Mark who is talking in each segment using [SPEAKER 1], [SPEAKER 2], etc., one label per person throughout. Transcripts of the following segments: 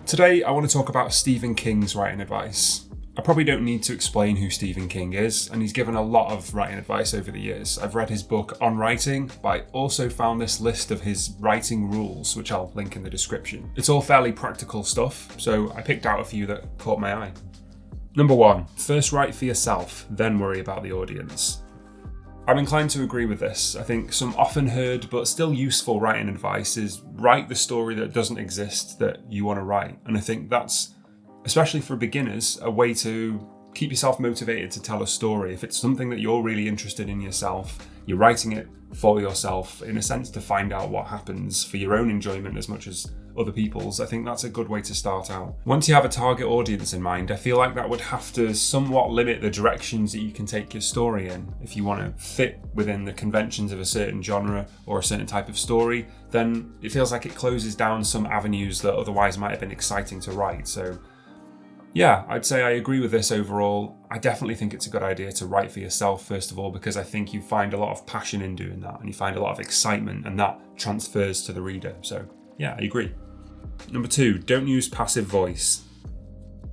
[SPEAKER 1] Today, I want to talk about Stephen King's writing advice. I probably don't need to explain who Stephen King is, and he's given a lot of writing advice over the years. I've read his book on writing, but I also found this list of his writing rules, which I'll link in the description. It's all fairly practical stuff, so I picked out a few that caught my eye. Number 1, first write for yourself, then worry about the audience. I'm inclined to agree with this. I think some often heard but still useful writing advice is write the story that doesn't exist that you want to write. And I think that's, especially for beginners, a way to keep yourself motivated to tell a story. If it's something that you're really interested in yourself, you're writing it for yourself, in a sense to find out what happens for your own enjoyment as much as other people's, I think that's a good way to start out. Once you have a target audience in mind, I feel like that would have to somewhat limit the directions that you can take your story in. If you want to fit within the conventions of a certain genre or a certain type of story, then it feels like it closes down some avenues that otherwise might have been exciting to write. So yeah, I'd say I agree with this overall. I definitely think it's a good idea to write for yourself, first of all, because I think you find a lot of passion in doing that and you find a lot of excitement, and that transfers to the reader. So yeah, I agree. Number 2, don't use passive voice.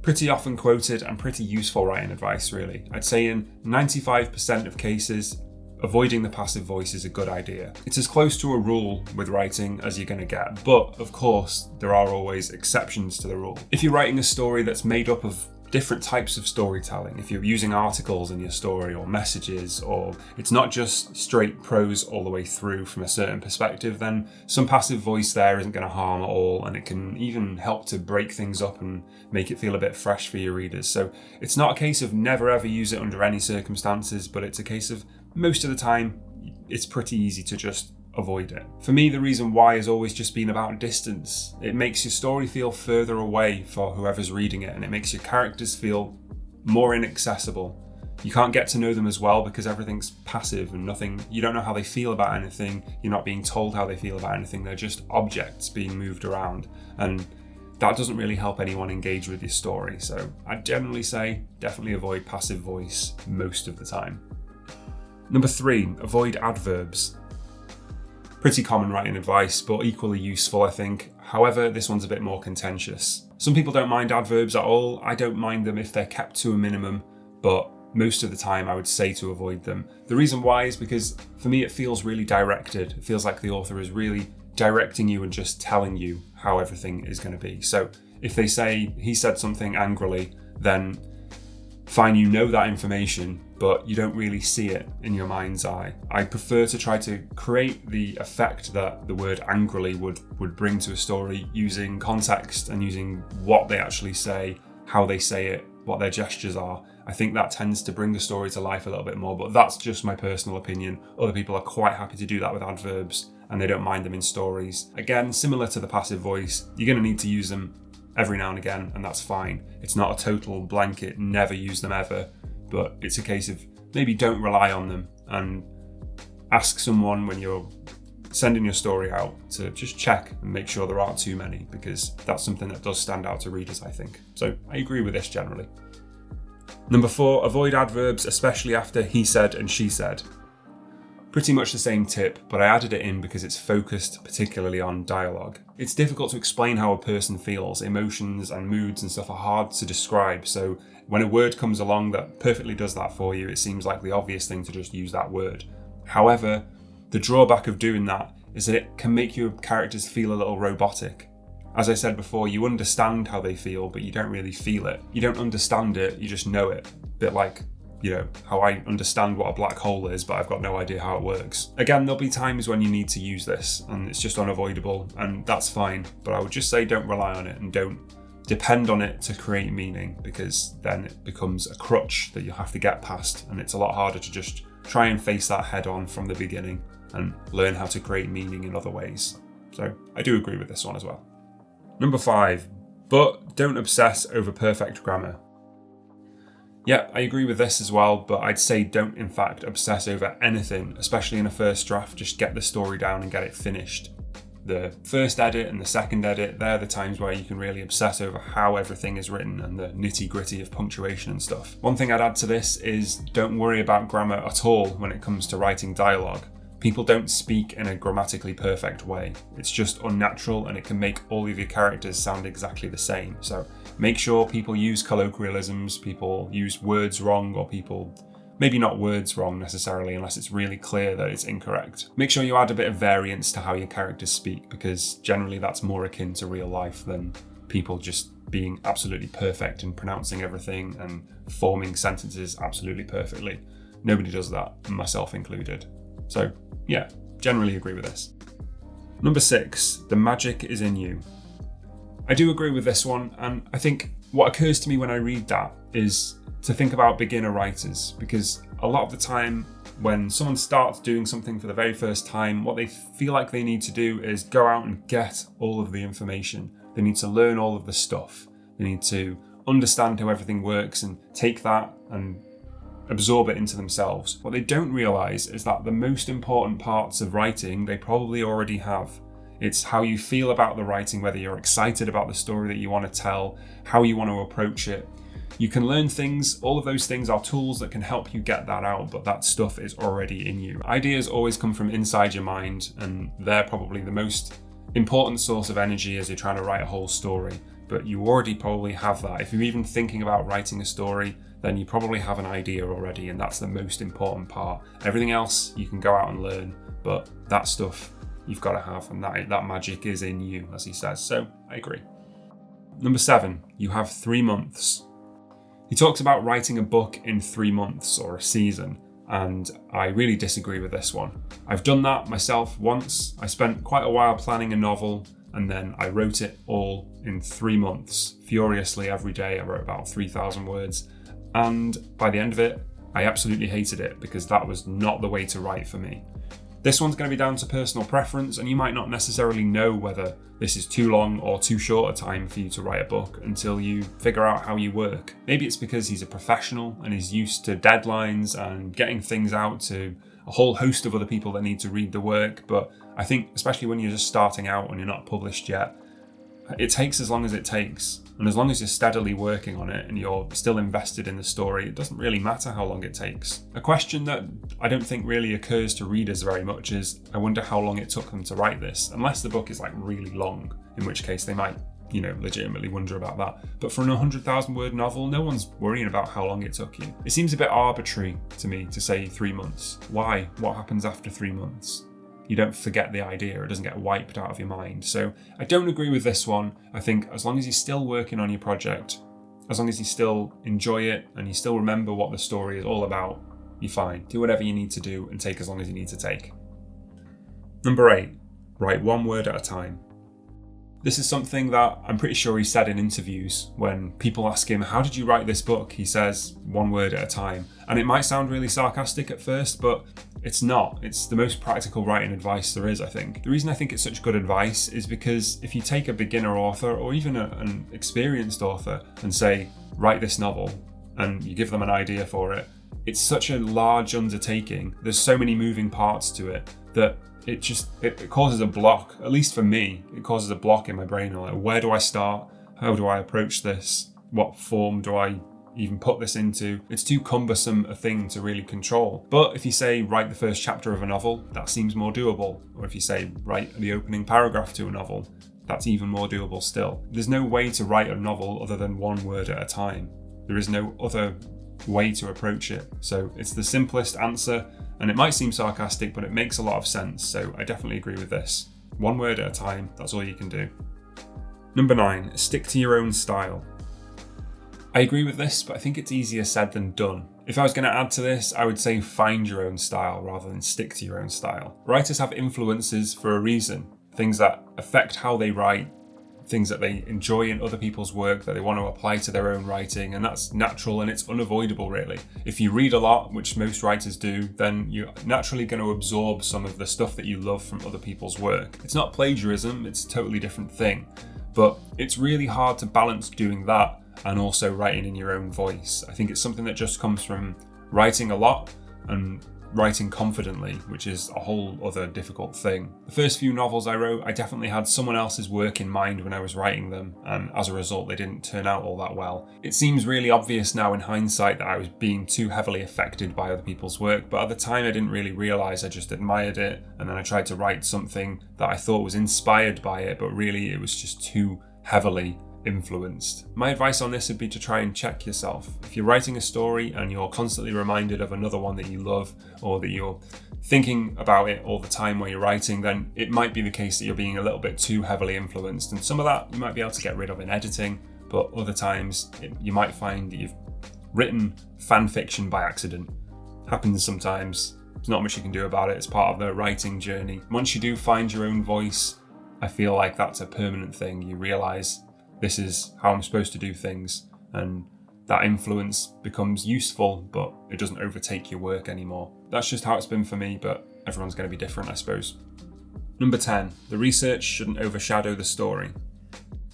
[SPEAKER 1] Pretty often quoted and pretty useful writing advice, really. I'd say in 95% of cases, avoiding the passive voice is a good idea. It's as close to a rule with writing as you're going to get, but of course, there are always exceptions to the rule. If you're writing a story that's made up of different types of storytelling, if you're using articles in your story or messages, or it's not just straight prose all the way through from a certain perspective, then some passive voice there isn't going to harm at all, and it can even help to break things up and make it feel a bit fresh for your readers. So it's not a case of never ever use it under any circumstances, but it's a case of most of the time it's pretty easy to just avoid it. For me, the reason why has always just been about distance. It makes your story feel further away for whoever's reading it, and it makes your characters feel more inaccessible. You can't get to know them as well because everything's passive and you don't know how they feel about anything. You're not being told how they feel about anything. They're just objects being moved around, and that doesn't really help anyone engage with your story. So I'd generally say definitely avoid passive voice most of the time. Number 3, avoid adverbs. Pretty common writing advice, but equally useful, I think. However, this one's a bit more contentious. Some people don't mind adverbs at all. I don't mind them if they're kept to a minimum, but most of the time I would say to avoid them. The reason why is because for me it feels really directed. It feels like the author is really directing you and just telling you how everything is going to be. So if they say he said something angrily, then fine, you know that information, but you don't really see it in your mind's eye. I prefer to try to create the effect that the word angrily would bring to a story using context and using what they actually say, how they say it, what their gestures are. I think that tends to bring the story to life a little bit more, but that's just my personal opinion. Other people are quite happy to do that with adverbs, and they don't mind them in stories. Again, similar to the passive voice, you're going to need to use them every now and again, and that's fine. It's not a total blanket, never use them ever, but it's a case of maybe don't rely on them, and ask someone when you're sending your story out to just check and make sure there aren't too many, because that's something that does stand out to readers, I think. So I agree with this generally. Number 4, avoid adverbs, especially after he said and she said. Pretty much the same tip, but I added it in because it's focused particularly on dialogue. It's difficult to explain how a person feels. Emotions and moods and stuff are hard to describe, so when a word comes along that perfectly does that for you, it seems like the obvious thing to just use that word. However, the drawback of doing that is that it can make your characters feel a little robotic. As I said before, you understand how they feel, but you don't really feel it. You don't understand it, you just know it. A bit like, how I understand what a black hole is, but I've got no idea how it works. Again, there'll be times when you need to use this, and it's just unavoidable, and that's fine. But I would just say don't rely on it, and don't depend on it to create meaning, because then it becomes a crutch that you have to get past, and it's a lot harder to just try and face that head on from the beginning and learn how to create meaning in other ways. So I do agree with this one as well. Number 5, but don't obsess over perfect grammar. Yeah, I agree with this as well, but I'd say don't in fact obsess over anything, especially in a first draft. Just get the story down and get it finished. The first edit and the second edit, they're the times where you can really obsess over how everything is written and the nitty-gritty of punctuation and stuff. One thing I'd add to this is don't worry about grammar at all when it comes to writing dialogue. People don't speak in a grammatically perfect way. It's just unnatural and it can make all of your characters sound exactly the same. So make sure people use colloquialisms, people use words wrong, or people maybe not words wrong necessarily unless it's really clear that it's incorrect. Make sure you add a bit of variance to how your characters speak, because generally that's more akin to real life than people just being absolutely perfect and pronouncing everything and forming sentences absolutely perfectly. Nobody does that, myself included. So yeah, generally agree with this. Number 6, the magic is in you. I do agree with this one, and I think what occurs to me when I read that is to think about beginner writers, because a lot of the time when someone starts doing something for the very first time, what they feel like they need to do is go out and get all of the information. They need to learn all of the stuff. They need to understand how everything works and take that and absorb it into themselves. What they don't realise is that the most important parts of writing they probably already have. It's how you feel about the writing, whether you're excited about the story that you want to tell, how you want to approach it. You can learn things, all of those things are tools that can help you get that out, but that stuff is already in you. Ideas always come from inside your mind, and they're probably the most important source of energy as you're trying to write a whole story. But you already probably have that. If you're even thinking about writing a story, then you probably have an idea already, and that's the most important part. Everything else you can go out and learn, but that stuff you've got to have, and that magic is in you, as he says. So I agree. Number 7, you have 3 months. He talks about writing a book in 3 months or a season, and I really disagree with this one. I've done that myself once. I spent quite a while planning a novel, and then I wrote it all in 3 months, furiously every day. I wrote about 3,000 words, and by the end of it, I absolutely hated it because that was not the way to write for me. This one's going to be down to personal preference, and you might not necessarily know whether this is too long or too short a time for you to write a book until you figure out how you work. Maybe it's because he's a professional and is used to deadlines and getting things out to a whole host of other people that need to read the work, but I think especially when you're just starting out and you're not published yet, it takes as long as it takes. And as long as you're steadily working on it and you're still invested in the story, it doesn't really matter how long it takes. A question that I don't think really occurs to readers very much is, I wonder how long it took them to write this, unless the book is like really long, in which case they might, legitimately wonder about that. But for an 100,000 word novel, no one's worrying about how long it took you. It seems a bit arbitrary to me to say 3 months. Why? What happens after 3 months? You don't forget the idea, it doesn't get wiped out of your mind. So I don't agree with this one. I think as long as you're still working on your project, as long as you still enjoy it and you still remember what the story is all about, you're fine. Do whatever you need to do and take as long as you need to take. Number 8, write 1 word at a time. This is something that I'm pretty sure he said in interviews when people ask him, how did you write this book? He says 1 word at a time. And it might sound really sarcastic at first, but it's not. It's the most practical writing advice there is, I think. The reason I think it's such good advice is because if you take a beginner author or even an experienced author and say, write this novel, and you give them an idea for it, it's such a large undertaking. There's so many moving parts to it that it causes a block. At least for me, it causes a block in my brain. I'm like, where do I start? How do I approach this? What form do I even put this into? It's too cumbersome a thing to really control. But if you say write the first chapter of a novel, that seems more doable. Or if you say write the opening paragraph to a novel, that's even more doable still. There's no way to write a novel other than 1 word at a time. There is no other way to approach it. So it's the simplest answer, and it might seem sarcastic, but it makes a lot of sense. So I definitely agree with this. 1 word at a time, that's all you can do. Number 9, stick to your own style. I agree with this, but I think it's easier said than done. If I was going to add to this, I would say find your own style rather than stick to your own style. Writers have influences for a reason. Things that affect how they write, things that they enjoy in other people's work that they want to apply to their own writing, and that's natural and it's unavoidable really. If you read a lot, which most writers do, then you're naturally going to absorb some of the stuff that you love from other people's work. It's not plagiarism, it's a totally different thing, but it's really hard to balance doing that and also writing in your own voice. I think it's something that just comes from writing a lot and writing confidently, which is a whole other difficult thing. The first few novels I wrote, I definitely had someone else's work in mind when I was writing them, and as a result they didn't turn out all that well. It seems really obvious now in hindsight that I was being too heavily affected by other people's work, but at the time I didn't really realise. I just admired it, and then I tried to write something that I thought was inspired by it, but really it was just too heavily influenced. My advice on this would be to try and check yourself. If you're writing a story and you're constantly reminded of another one that you love, or that you're thinking about it all the time while you're writing, then it might be the case that you're being a little bit too heavily influenced, and some of that you might be able to get rid of in editing, but other times you might find that you've written fan fiction by accident. Happens sometimes. There's not much you can do about it. It's part of the writing journey. Once you do find your own voice, I feel like that's a permanent thing. You realise this is how I'm supposed to do things, and that influence becomes useful, but it doesn't overtake your work anymore. That's just how it's been for me, but everyone's going to be different, I suppose. Number 10, the research shouldn't overshadow the story.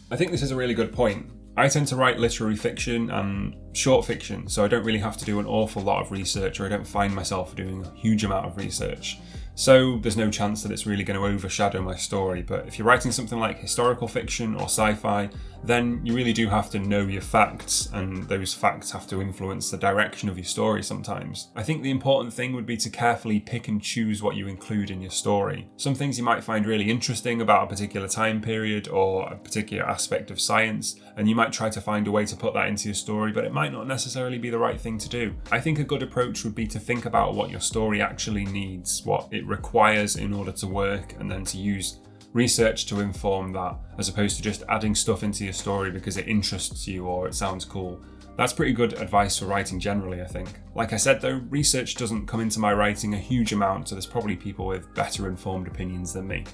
[SPEAKER 1] I think this is a really good point. I tend to write literary fiction and short fiction, so I don't really have to do an awful lot of research, or I don't find myself doing a huge amount of research. So there's no chance that it's really going to overshadow my story. But if you're writing something like historical fiction or sci-fi, then you really do have to know your facts, and those facts have to influence the direction of your story sometimes. I think the important thing would be to carefully pick and choose what you include in your story. Some things you might find really interesting about a particular time period or a particular aspect of science, and you might try to find a way to put that into your story, but it might not necessarily be the right thing to do. I think a good approach would be to think about what your story actually needs, what it requires in order to work, and then to use research to inform that, as opposed to just adding stuff into your story because it interests you or it sounds cool. That's pretty good advice for writing generally, I think. Like I said though, research doesn't come into my writing a huge amount, so there's probably people with better informed opinions than me.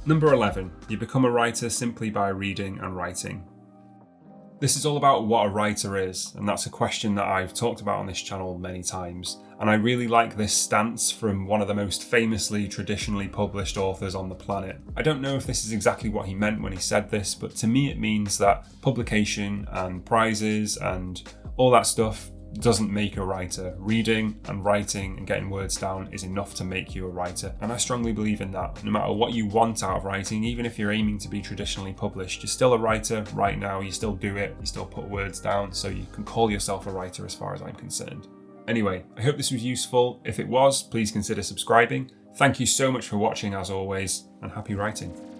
[SPEAKER 1] Number 11, you become a writer simply by reading and writing. This is all about what a writer is, and that's a question that I've talked about on this channel many times. And I really like this stance from one of the most famously traditionally published authors on the planet. I don't know if this is exactly what he meant when he said this, but to me it means that publication and prizes and all that stuff doesn't make a writer. Reading and writing and getting words down is enough to make you a writer, and I strongly believe in that. No matter what you want out of writing, even if you're aiming to be traditionally published, you're still a writer right now. You still do it, you still put words down, so you can call yourself a writer as far as I'm concerned. Anyway, I hope this was useful. If it was, please consider subscribing. Thank you so much for watching as always, and happy writing.